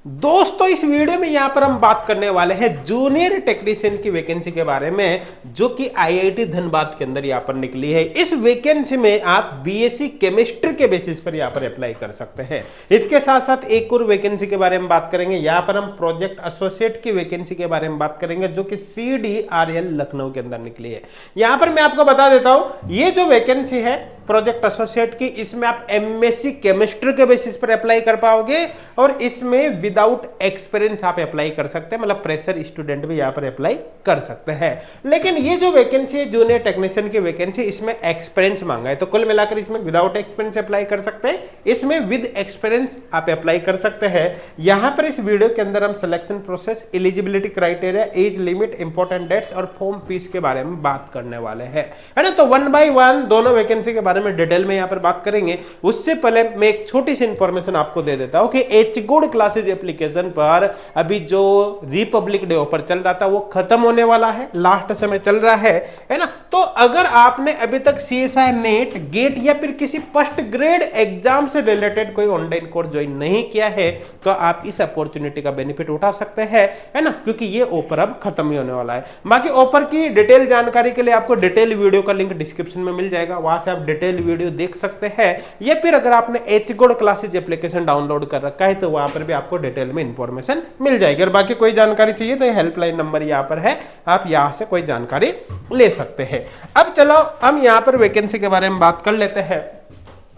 दोस्तों इस वीडियो में यहां पर हम बात करने वाले हैं जूनियर टेक्नीशियन की वैकेंसी के बारे में, जो कि आईआईटी धनबाद के अंदर यहां पर निकली है। इस वैकेंसी में आप बीएससी केमिस्ट्री के बेसिस पर यहां पर अप्लाई कर सकते हैं। इसके साथ साथ एक और वैकेंसी के बारे में बात करेंगे। यहां पर हम प्रोजेक्ट एसोसिएट की वैकेंसी के बारे में बात करेंगे, जो कि CDRL लखनऊ के अंदर निकली है। यहां पर मैं आपको बता देता हूं, ये जो वैकेंसी है प्रोजेक्ट एसोसिएट की, इसमें आप एमएससी केमिस्ट्री के बेसिस पर अप्लाई कर पाओगे और इसमें विदाउट एक्सपीरियंस आप अप्लाई कर सकते हैं, मतलब प्रेशर स्टूडेंट भी यहां पर अप्लाई कर सकते हैं। लेकिन ये जो वैकेंसी है जूनियर टेक्नीशियन की वैकेंसी, इसमें एक्सपीरियंस मांगा है, तो कुल मिलाकर इसमें विदाउट एक्सपीरियंस अप्लाई कर सकते हैं, इसमें विद एक्सपीरियंस आप अप्लाई कर सकते हैं। यहां पर इस वीडियो के अंदर हम selection process, eligibility criteria, age limit, important dates और फॉर्म फीस के बारे में बात करने वाले हैं, है ना। तो वन बाय वन दोनों वैकेंसी के बारे में डिटेल में यहां पर बात करेंगे। उससे पहले मैं एक छोटी सी इंफॉर्मेशन आपको दे देता हूं कि एच गुड क्लासेज एप्लीकेशन पर अभी जो रिपब्लिक डे ऑफर चल रहा था वो खत्म होने वाला है, लास्ट समय चल रहा है ना। तो अगर आपने अभी तक CSI नेट, गेट या फिर किसी फर्स्ट ग्रेड एग्जाम से रिलेटेड कोई ऑनलाइन कोर्स ज्वाइन नहीं किया है, तो आप इस अपॉर्चुनिटी का बेनिफिट उठा सकते हैं, है ना, क्योंकि ये ऑफर अब खत्म ही होने वाला है। बाकी ऑफर की डिटेल जानकारी के लिए आपको डिटेल वीडियो का लिंक डिस्क्रिप्शन में मिल जाएगा, वहां से आप डिटेल वीडियो देख सकते हैं। या फिर अगर आपने एचगोड क्लासेज एप्लीकेशन डाउनलोड कर रखा है तो वहां पर भी आपको डिटेल में इंफॉर्मेशन मिल जाएगी। और बाकी कोई जानकारी चाहिए तो हेल्पलाइन नंबर यहां पर है, आप यहां से कोई जानकारी ले सकते हैं। अब चलो हम यहां पर वैकेंसी के बारे में बात कर लेते हैं।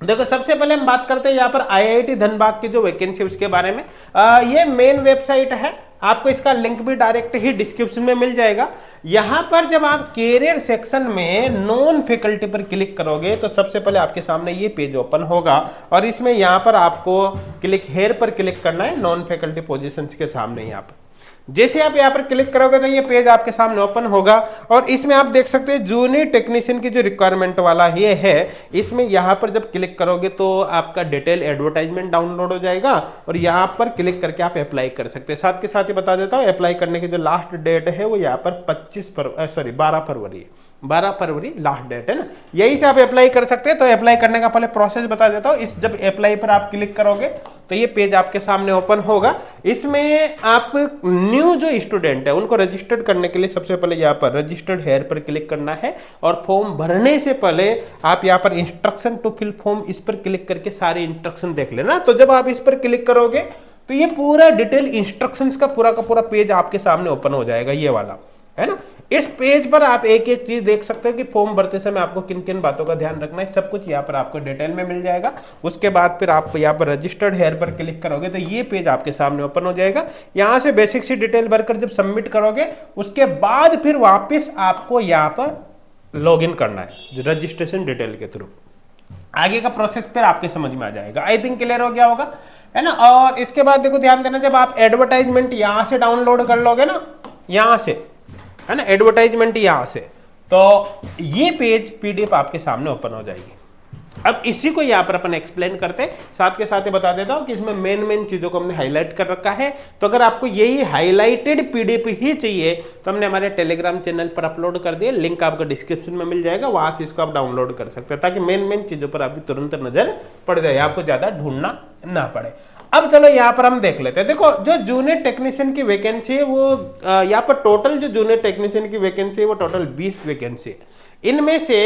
देखो सबसे पहले हम बात करते हैं यहाँ पर आईआईटी धनबाद की जो वैकेंसी उसके बारे में। ये मेन वेबसाइट है, आपको इसका लिंक भी डायरेक्ट ही डिस्क्रिप्शन में मिल जाएगा। यहां पर जब आप कैरियर सेक्शन में नॉन फैकल्टी पर क्लिक करोगे तो सबसे पहले आपके सामने ये पेज ओपन होगा और इसमें यहां पर आपको क्लिक हेयर पर क्लिक करना है, नॉन फैकल्टी पोजीशंस के सामने। यहां पर जैसे आप यहां पर क्लिक करोगे तो ये पेज आपके सामने ओपन होगा और इसमें आप देख सकते हैं जूनियर टेक्नीशियन की जो रिक्वायरमेंट वाला ये है। इसमें यहां पर जब क्लिक करोगे तो आपका डिटेल एडवर्टाइजमेंट डाउनलोड हो जाएगा और यहां पर क्लिक करके आप अप्लाई कर सकते हैं। साथ के साथ ही बता देता हूं, अप्लाई करने की जो लास्ट डेट है वो यहाँ पर 12 फरवरी लास्ट डेट है ना, यही से आप अप्लाई कर सकते हैं। तो अप्लाई करने का पहले प्रोसेस बता देता हूं। इस जब अप्लाई पर आप क्लिक करोगे तो ये पेज आपके सामने ओपन होगा। इसमें आप न्यू जो स्टूडेंट है उनको रजिस्टर्ड करने के लिए सबसे पहले यहाँ पर रजिस्टर्ड हेयर पर क्लिक करना है और फॉर्म भरने से पहले आप यहाँ पर इंस्ट्रक्शन टू फिल फॉर्म, इस पर क्लिक करके सारे इंस्ट्रक्शन देख लेना। तो जब आप इस पर क्लिक करोगे तो ये पूरा डिटेल इंस्ट्रक्शंस का पूरा पेज आपके सामने ओपन हो जाएगा, ये वाला, है ना। इस पेज पर आप एक एक चीज देख सकते हैं कि फॉर्म भरते समय आपको किन किन बातों का ध्यान रखना है, सब कुछ यहाँ पर आपको डिटेल में मिल जाएगा। उसके बाद फिर आप यहाँ पर रजिस्टर्ड हेयर पर क्लिक करोगे तो ये पेज आपके सामने ओपन हो जाएगा। यहाँ से बेसिक सी डिटेल भरकर जब सबमिट करोगे उसके बाद फिर वापस आपको यहाँ पर लॉग इन करना है रजिस्ट्रेशन डिटेल के थ्रू। आगे का प्रोसेस फिर आपके समझ में आ जाएगा। आई थिंक क्लियर हो गया होगा, है ना। और इसके बाद देखो ध्यान देना, जब आप एडवर्टाइजमेंट यहां से डाउनलोड कर लोगे ना, यहां से, है ना, एडवर्टाइजमेंट यहां से, तो ये पेज PDF आपके सामने ओपन हो जाएगी। अब इसी को यहां पर अपन एक्सप्लेन करते हैं, साथ के साथ ही बता देता हूं कि इसमें मेन चीजों को हमने हाईलाइट कर रखा है। तो अगर आपको यही हाईलाइटेड PDF ही चाहिए तो हमने हमारे टेलीग्राम चैनल पर अपलोड कर दिया, लिंक आपको डिस्क्रिप्शन में मिल जाएगा, वहां से इसको आप डाउनलोड कर सकते हैं ताकि मेन चीजों पर आपकी तुरंत नजर पड़ जाए, आपको ज्यादा ढूंढना ना पड़े। अब चलो यहाँ पर हम देख लेते हैं। देखो जो जूनियर टेक्नीशियन की वैकेंसी है वो यहाँ पर टोटल जो जूनियर टेक्नीशियन की वैकेंसी है वो टोटल 20 वैकेंसी है। इनमें से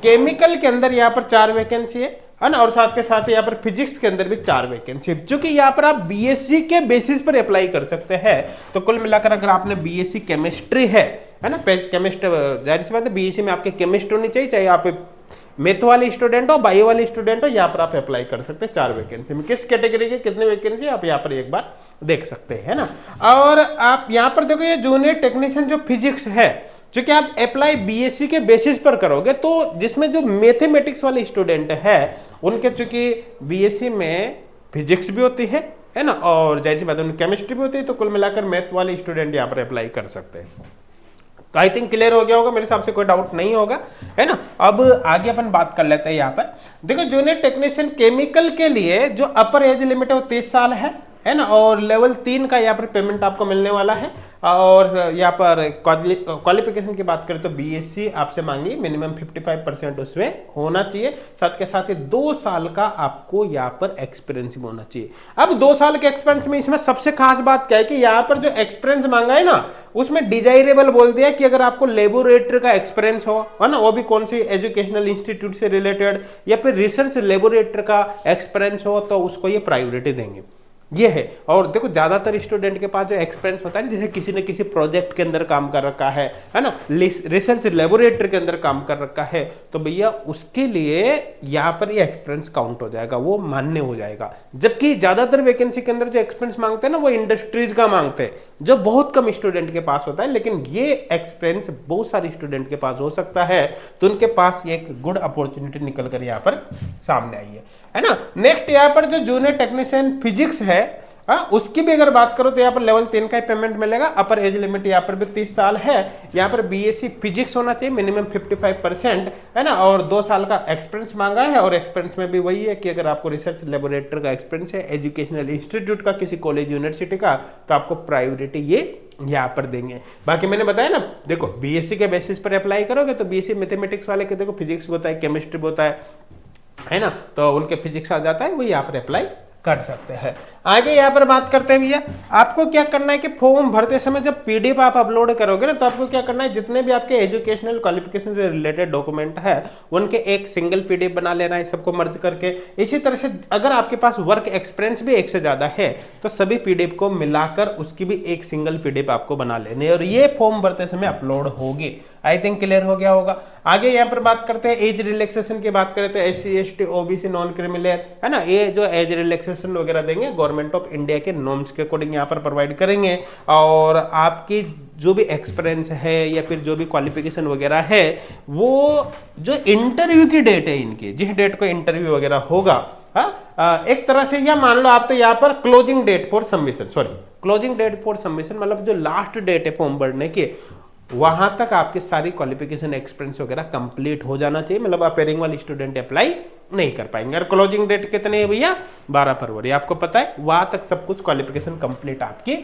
केमिकल के अंदर यहाँ पर 4 वैकेंसी है ना, और साथ के साथ यहाँ पर फिजिक्स के अंदर भी 4 वैकेंसी है। चूंकि यहाँ पर आप BSc के बेसिस पर अप्लाई कर सकते हैं, तो कुल मिलाकर अगर आपने BSc केमिस्ट्री है ना, केमिस्ट, जाहिर सी बात है BSc में आपके केमिस्ट होनी चाहिए, चाहे आप मैथ वाले स्टूडेंट हो, बायो वाले स्टूडेंट हो, यहाँ पर आप अप्लाई कर सकते हैं 4 वैकेंसी में। किस कैटेगरी के कितने वैकेंसी आप यहाँ पर एक बार देख सकते हैं, है ना। और आप यहाँ पर देखो ये जूनियर टेक्नीशियन जो फिजिक्स है, क्योंकि आप अप्लाई BSc के बेसिस पर करोगे तो जिसमें जो मैथमेटिक्स वाले स्टूडेंट है उनके चूंकि BSc में फिजिक्स भी होती है ना, और जाहिर सी बात है केमिस्ट्री भी होती है, तो कुल मिलाकर मैथ वाले स्टूडेंट यहाँ पर अप्लाई कर सकते हैं। तो आई थिंक क्लियर हो गया होगा, मेरे हिसाब से कोई डाउट नहीं होगा, है ना। अब आगे अपन बात कर लेते हैं। यहाँ पर देखो जूनियर टेक्नीशियन केमिकल के लिए जो अपर एज लिमिट है वो 30 साल है है ना। और लेवल 3 का यहाँ पर पेमेंट आपको मिलने वाला है। और यहाँ पर क्वालिफिकेशन की बात करें तो बीएससी आपसे मांगी, मिनिमम 55% उसमें होना चाहिए। साथ के साथ 2 साल का आपको यहाँ पर एक्सपीरियंस भी होना चाहिए। अब 2 साल के एक्सपीरियंस में इसमें सबसे खास बात क्या है कि यहाँ पर जो एक्सपीरियंस मांगा है ना, उसमें डिजायरेबल बोल दिया कि अगर आपको लेबोरेटरी का एक्सपीरियंस हो, है ना, वो भी कौन सी एजुकेशनल इंस्टीट्यूट से रिलेटेड या फिर रिसर्च लेबोरेटरी का एक्सपीरियंस हो, तो उसको ये प्रायोरिटी देंगे। ये है। और देखो ज्यादातर स्टूडेंट के पास जो एक्सपीरियंस होता है ना, जैसे किसी न किसी प्रोजेक्ट के अंदर काम कर रखा है ना, रिसर्च लेबोरेटरी के अंदर काम कर रखा है, तो भैया उसके लिए यहाँ पर ये एक्सपीरियंस काउंट हो जाएगा, वो मान्य हो जाएगा। जबकि ज्यादातर वैकेंसी के अंदर जो एक्सपीरियंस मांगते हैं ना, वो इंडस्ट्रीज का मांगते हैं, जो बहुत कम स्टूडेंट के पास होता है। लेकिन ये एक्सपीरियंस बहुत सारे स्टूडेंट के पास हो सकता है, तो उनके पास ये एक गुड अपॉर्चुनिटी निकल कर यहाँ पर सामने आई है ना। नेक्स्ट यहाँ पर जो जूनियर टेक्नीशियन फिजिक्स है, उसकी भी अगर बात करो तो यहाँ पर लेवल 3 का ही पेमेंट मिलेगा। अपर एज लिमिट यहाँ पर भी 30 साल है। यहाँ पर बीएससी फिजिक्स होना चाहिए, मिनिमम 55%, है ना। और 2 साल का एक्सपीरियंस मांगा है। और एक्सपीरियंस में भी वही है कि अगर आपको रिसर्च लेबोरेटरी का एक्सपीरियंस है, एजुकेशनल इंस्टीट्यूट का, किसी कॉलेज यूनिवर्सिटी का, तो आपको प्रायोरिटी ये यहाँ पर देंगे। बाकी मैंने बताया ना, देखो बीएससी के बेसिस पर अप्लाई करोगे तो बीएससी मैथमेटिक्स वाले के देखो फिजिक्स होता है, केमिस्ट्री होता है ना, तो उनके फिजिक्स आ जाता है, वो यहाँ पर अप्लाई कर सकते हैं। आगे यहाँ पर बात करते हैं भैया, आपको क्या करना है कि फॉर्म भरते समय जब पीडीएफ आप अपलोड करोगे ना, तो आपको क्या करना है, जितने भी आपके एजुकेशनल क्वालिफिकेशन से रिलेटेड डॉक्यूमेंट है उनके एक सिंगल पीडीएफ बना लेना है, सबको मर्ज करके। इसी तरह से अगर आपके पास वर्क एक्सपीरियंस भी एक से ज्यादा है तो सभी पीडीएफ को मिलाकर उसकी भी एक सिंगल पीडीएफ आपको बना लेनी है, और ये फॉर्म भरते समय अपलोड होगी। आई थिंक क्लियर हो गया होगा। आगे यहाँ पर बात करते हैं एज रिलैक्सेशन की बात करें तो SC ST OBC non criminal, है ना, ये जो एज रिलैक्सेशन वगैरह देंगे गवर्नमेंट ऑफ इंडिया के नॉर्म्स के अकॉर्डिंग यहाँ पर प्रोवाइड करेंगे। और आपकी जो भी एक्सपीरियंस है या फिर जो भी क्वालिफिकेशन वगैरह है, वो जो इंटरव्यू की डेट है इनकी, जिस डेट को इंटरव्यू वगैरह होगा, एक तरह से या मान लो आप तो यहाँ पर closing date for submission, closing date for submission मतलब जो लास्ट डेट है फॉर्म भरने की, वहां तक आपकी सारी क्वालिफिकेशन एक्सपीरियंस वगैरह कंप्लीट हो जाना चाहिए। मतलब अपेयरिंग वाले स्टूडेंट अप्लाई नहीं कर पाएंगे। और क्लोजिंग डेट कितनी है भैया, 12 फरवरी, आपको पता है, वहां तक सब कुछ क्वालिफिकेशन कंप्लीट आपकी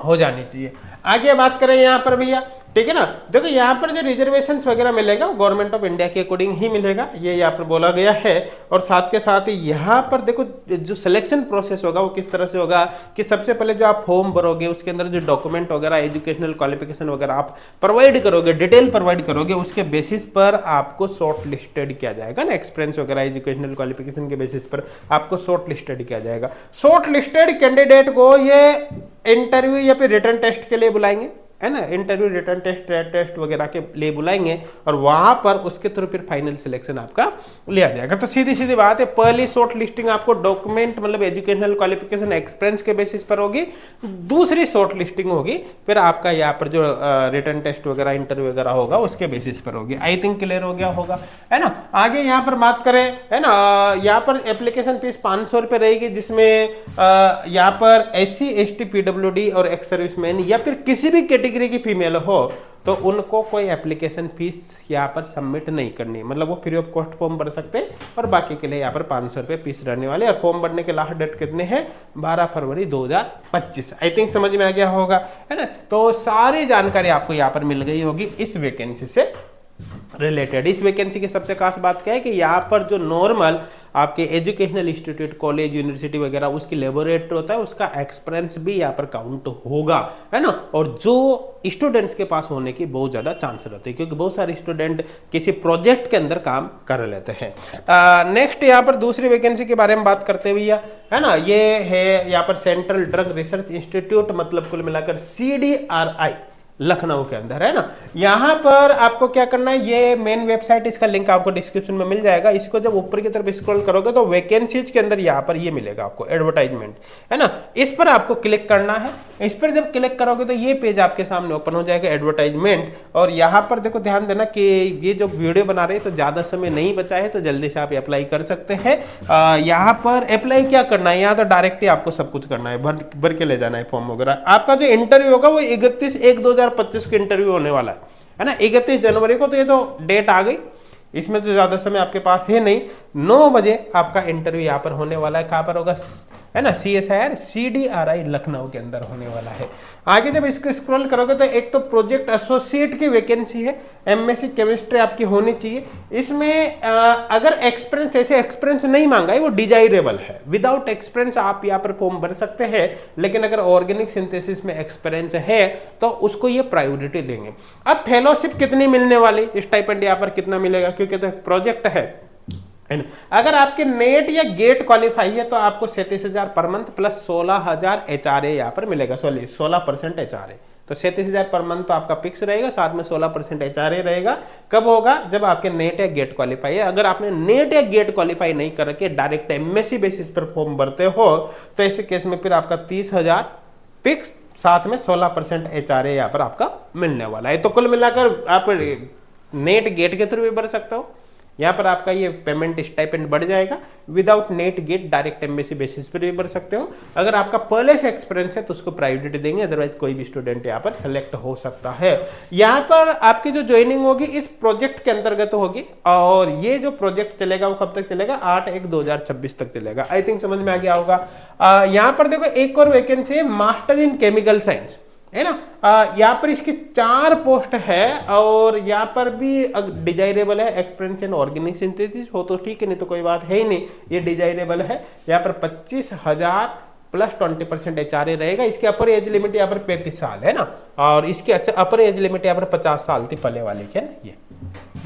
हो जानी चाहिए। आगे बात करें यहाँ पर भैया, ठीक है ना, देखो यहाँ पर जो रिजर्वेशंस वगैरह मिलेगा गवर्नमेंट ऑफ इंडिया के अकॉर्डिंग ही मिलेगा, ये यहाँ पर बोला गया है। और साथ के साथ यहाँ पर देखो जो सिलेक्शन प्रोसेस होगा वो किस तरह से होगा कि सबसे पहले जो आप फॉर्म भरोगे उसके अंदर जो डॉक्यूमेंट वगैरह, एजुकेशनल क्वालिफिकेशन वगैरह आप प्रोवाइड करोगे, डिटेल प्रोवाइड करोगे, उसके बेसिस पर आपको शॉर्ट लिस्टेड किया जाएगा ना, एक्सपीरियंस वगैरह एजुकेशनल क्वालिफिकेशन के बेसिस पर आपको शॉर्ट लिस्टेड किया जाएगा। शॉर्ट लिस्टेड कैंडिडेट को ये इंटरव्यू या फिर रिटर्न टेस्ट के लिए बुलाएंगे, है ना, इंटरव्यू रिटर्न टेस्ट वगैरह के लिए बुलाएंगे, और वहां पर उसके थ्रू फिर फाइनल सिलेक्शन आपका लिया जाएगा। तो सीधी सीधी बात है, पहली शॉर्ट लिस्टिंग आपको डॉक्यूमेंट मतलब एजुकेशनल क्वालिफिकेशन एक्सपीरियंस के बेसिस पर होगी, दूसरी शॉर्ट लिस्टिंग होगी फिर आपका यहाँ पर जो रिटर्न टेस्ट वगैरह इंटरव्यू वगैरह होगा उसके बेसिस पर होगी। आई थिंक क्लियर हो गया होगा, है ना। आगे यहाँ पर बात करें, है ना, यहाँ पर एप्लीकेशन फीस 500 रुपये रहेगी, जिसमें यहाँ पर SC ST PWD और एक्स सर्विसमैन या फिर किसी भी कैटेगरी की फीमेल हो तो उनको कोई एप्लीकेशन फीस यहाँ पर सबमिट नहीं करनी, मतलब वो फ्री ऑफ कॉस्ट फॉर्म भर सकते हैं, और बाकी के लिए यहाँ पर 500 रुपये फीस रहने वाले। और फॉर्म भरने के लास्ट डेट कितने हैं, 12 फरवरी 2025। आई थिंक समझ में आ गया होगा, है ना। तो सारी जानकारी आपको यहाँ पर मिल गई होगी इस वैकेंसी से रिलेटेड। इस वैकेंसी की सबसे खास बात क्या है कि यहाँ पर जो नॉर्मल आपके एजुकेशनल इंस्टीट्यूट, कॉलेज, यूनिवर्सिटी वगैरह उसकी लेबोरेटरी होता है, उसका एक्सपीरियंस भी यहाँ पर काउंट होगा, है ना। और जो स्टूडेंट्स के पास होने की बहुत ज्यादा चांस रहते हैं, क्योंकि बहुत सारे स्टूडेंट किसी प्रोजेक्ट के अंदर काम कर लेते हैं। नेक्स्ट यहाँ पर दूसरी वैकेंसी के बारे में बात करते हुए, है ना, ये है यहाँ पर सेंट्रल ड्रग रिसर्च इंस्टीट्यूट, मतलब कुल मिलाकर CDRI लखनऊ के अंदर, है ना। यहाँ पर आपको क्या करना है, ये मेन वेबसाइट, इसका लिंक आपको डिस्क्रिप्शन में मिल जाएगा। इसको जब ऊपर की तरफ स्क्रॉल करोगे तो वैकेंसीज के अंदर यहाँ पर ये मिलेगा आपको एडवर्टाइजमेंट, है ना। इस पर आपको क्लिक करना है। इस पर जब क्लिक करोगे तो ये पेज आपके सामने ओपन हो जाएगा, एडवर्टाइजमेंट। और यहाँ पर देखो ध्यान देना कि ये जो वीडियो बना रहे हैं तो ज्यादा समय नहीं बचा है, तो जल्दी से आप अप्लाई कर सकते हैं। यहाँ पर अप्लाई क्या करना है, यहाँ तो डायरेक्ट ही आपको सब कुछ करना है, भर के ले जाना है फॉर्म वगैरह। आपका जो इंटरव्यू होगा वो 31/1/2025 के इंटरव्यू होने वाला है ना, 31 जनवरी को। तो ये तो डेट आ गई, इसमें तो ज्यादा समय आपके पास है नहीं। 9 बजे आपका इंटरव्यू यहाँ पर होने वाला है। कहाँ पर होगा, है ना, CSIR CDRI लखनऊ के अंदर होने वाला है। आगे जब इसको स्क्रॉल करोगे तो एक तो प्रोजेक्ट एसोसिएट की वैकेंसी है, MSc केमिस्ट्री आपकी होनी चाहिए। इसमें अगर एक्सपीरियंस, ऐसे एक्सपीरियंस नहीं मांगा है, वो डिजायरेबल है, विदाउट एक्सपीरियंस आप यहाँ पर फॉर्म भर सकते हैं, लेकिन अगर ऑर्गेनिक सिंथेसिस में एक्सपीरियंस है तो उसको ये प्रायोरिटी देंगे। अब फेलोशिप कितनी मिलने वाली, स्टाइपेंड यहाँ पर कितना मिलेगा, क्योंकि तो प्रोजेक्ट है ना। अगर आपके नेट या गेट क्वालिफाई है तो आपको 37,000 पर मंथ प्लस 16,000 HRA यहाँ पर मिलेगा, 16% HRA, तो 37,000 पर मंथ तो आपका फिक्स रहेगा, साथ में 16% HRA रहेगा। कब होगा, जब आपके नेट या गेट क्वालिफाई है। अगर आपने नेट या गेट क्वालिफाई नहीं करके डायरेक्ट MSc बेसिस पर फॉर्म भरते हो तो ऐसे केस में फिर आपका 30,000 फिक्स, साथ में 16% HRA यहाँ पर आपका मिलने वाला है। तो कुल मिलाकर आप नेट गेट के थ्रू भी भर सकते हो, यहाँ पर आपका ये पेमेंट स्टाइपेंड बढ़ जाएगा। Without net get direct MSc basis पर भी भर सकते हो। अगर आपका पहले से एक्सपीरियंस है तो उसको प्रायोरिटी देंगे, अदरवाइज कोई भी स्टूडेंट यहाँ पर सेलेक्ट हो सकता है। यहाँ पर आपकी जो ज्वाइनिंग होगी इस प्रोजेक्ट के अंतर्गत होगी, और ये जो प्रोजेक्ट चलेगा वो कब तक चलेगा, 8/1/2026 तक चलेगा। आई थिंक समझ में आ गया होगा। यहाँ पर देखो एक और वैकेंसी है, मास्टर इन केमिकल साइंस, है ना। यहाँ पर इसकी 4 पोस्ट है, और यहाँ पर भी डिजायरेबल है, एक्सपीरियंस इन ऑर्गेनिक सिंथेसिस हो तो ठीक है, नहीं तो कोई बात है ही नहीं, ये डिजायरेबल है। यहाँ पर 25,000 प्लस 20% HRA रहेगा। इसकी अपर एज लिमिट यहाँ पर 35 साल है ना, और इसकी अपर एज लिमिट यहाँ पर 50 साल थी पहले वाले की, है ना, ये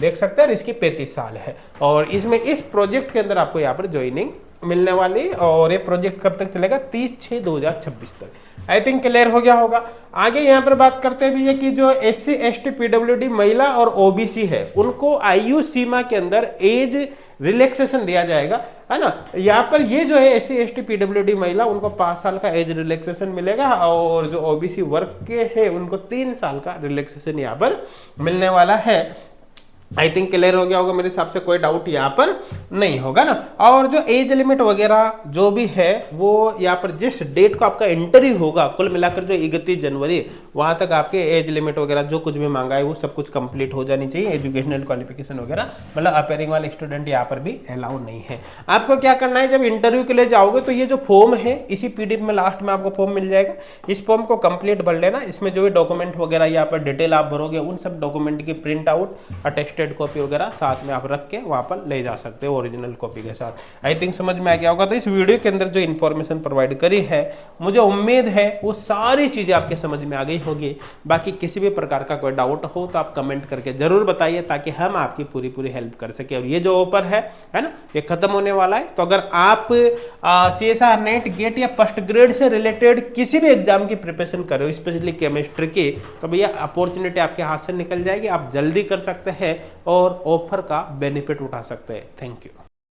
देख सकते हैं, इसकी 35 साल है। और इसमें इस प्रोजेक्ट के अंदर आपको यहाँ पर ज्वाइनिंग मिलने वाली, और ये प्रोजेक्ट कब तक चलेगा, 30/6/2026 तक। आई थिंक क्लियर हो गया होगा। आगे यहाँ पर बात करते हैं भी ये कि जो SC ST PWD महिला और OBC है उनको आयु सीमा के अंदर एज रिलैक्सेशन दिया जाएगा, है ना। यहाँ पर ये जो है SC ST PWD महिला उनको 5 साल का एज रिलैक्सेशन मिलेगा, और जो OBC वर्ग के है उनको 3 साल का रिलैक्सेशन यहाँ पर मिलने वाला है। आई थिंक क्लियर हो गया होगा, मेरे हिसाब से कोई डाउट यहाँ पर नहीं होगा ना। और जो एज लिमिट वगैरह जो भी है वो यहाँ पर जिस डेट को आपका इंटरव्यू होगा, कुल मिलाकर जो 31 जनवरी, वहां तक आपके एज लिमिट वगैरह जो कुछ भी मांगा है वो सब कुछ कंप्लीट हो जानी चाहिए। एजुकेशनल क्वालिफिकेशन वगैरह, मतलब अपेयरिंग वाले स्टूडेंट यहाँ पर भी अलाउ नहीं है। आपको क्या करना है, जब इंटरव्यू के लिए जाओगे तो ये जो फॉर्म है इसी PDF में लास्ट में आपको फॉर्म मिल जाएगा, इस फॉर्म को कंप्लीट भर लेना। इसमें जो भी डॉक्यूमेंट वगैरह यहाँ पर डिटेल आप भरोगे उन सब डॉक्यूमेंट की प्रिंट आउट, अटेस्टेड कॉपी वगैरह साथ में आप रख के वहां पर ले जा सकते हो ओरिजिनल कॉपी के साथ। आई थिंक समझ में आ गया होगा। तो इस वीडियो के अंदर जो इन्फॉर्मेशन प्रोवाइड करी है, मुझे उम्मीद है वो सारी चीजें आपके समझ में आ गई होगी। बाकी किसी भी प्रकार का कोई डाउट हो तो आप कमेंट करके जरूर बताइए, ताकि हम आपकी पूरी हेल्प कर सके। और ये जो ऑफर है ना, ये खत्म होने वाला है। तो अगर आप CSIR नेट गेट या फर्स्ट ग्रेड से रिलेटेड किसी भी एग्जाम की प्रिपरेशन कर रहे हो, स्पेशली केमिस्ट्री की, तो भैया अपॉर्चुनिटी आपके हाथ से निकल जाएगी, आप जल्दी कर सकते हैं और ऑफर का बेनिफिट उठा सकते हैं। Thank you.